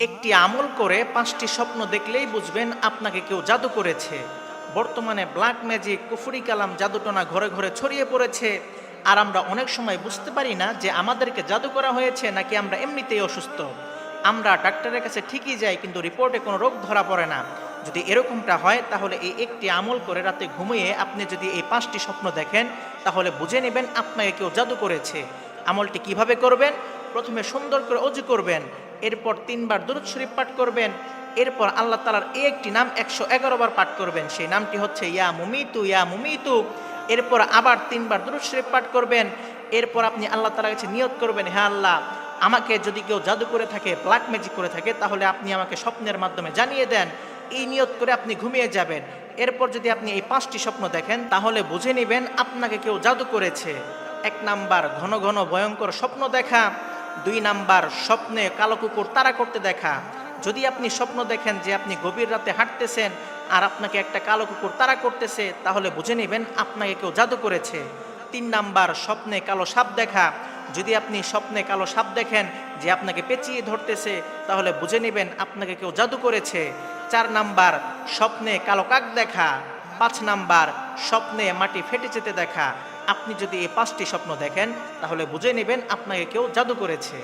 একটি আমল করে 5টি স্বপ্ন দেখলেই বুঝবেন আপনাকে কেউ জাদু করেছে। বর্তমানে ব্ল্যাক ম্যাজিক, কুফরি কালাম, জাদুটোনা ঘরে ঘরে ছড়িয়ে পড়েছে। আর আমরা অনেক সময় বুঝতে পারি না যে আমাদেরকে জাদু করা হয়েছে নাকি আমরা এমনিতেই অসুস্থ। আমরা ডাক্তারের কাছে ঠিকই যাই, কিন্তু রিপোর্টে কোনো রোগ ধরা পড়ে না। যদি এরকমটা হয় তাহলে এই একটি আমল করে রাতে ঘুমিয়ে আপনি যদি এই 5টি স্বপ্ন দেখেন তাহলে বুঝে নেবেন আপনাকে কেউ জাদু করেছে। আমলটি কিভাবে করবেন? প্রথমে সুন্দর করে অজু করবেন, এরপর 3বার দুরূদ শরীফ পাঠ করবেন, এরপর আল্লাহ তাআলার এই একটি নাম 111 বার পাঠ করবেন, সেই নামটি হচ্ছে ইয়া মুমিতু ইয়া মুমিতু। এরপর আবার 3বার দুরূদ শরীফ পাঠ করবেন। এরপর আপনি আল্লাহ তাআলার কাছে নিয়ত করবেন, হে আল্লাহ, আমাকে যদি কেউ জাদু করে থাকে, ব্ল্যাক ম্যাজিক করে থাকে, তাহলে আপনি আমাকে স্বপ্নের মাধ্যমে জানিয়ে দেন। এই নিয়ত করে আপনি ঘুমিয়ে যাবেন। এরপর যদি আপনি এই 5টি স্বপ্ন দেখেন তাহলে বুঝে নেবেন আপনাকে কেউ জাদু করেছে। 1 নাম্বার, ঘন ঘন ভয়ঙ্কর স্বপ্ন দেখা। 2 নাম্বার, স্বপ্নে কালো কুকুর তাড়া করতে দেখা। যদি আপনি স্বপ্ন দেখেন যে আপনি গভীর রাতে হাঁটতেছেন আর আপনাকে একটা কালো কুকুর তাড়া করতেছে, তাহলে বুঝে নেবেন আপনাকে কেউ জাদু করেছে। 3 নাম্বার, স্বপ্নে কালো সাপ দেখা। যদি আপনি স্বপ্নে কালো সাপ দেখেন যে আপনাকে পেঁচিয়ে ধরতেছে, তাহলে বুঝে নেবেন আপনাকে কেউ জাদু করেছে। 4 নাম্বার, স্বপ্নে কালো কাক দেখা। 5 নাম্বার, স্বপ্নে মাটি ফেটে যেতে দেখা। আপনি যদি এই 5টি স্বপ্ন দেখেন তাহলে বুঝে নেবেন আপনাকে কেউ জাদু করেছে।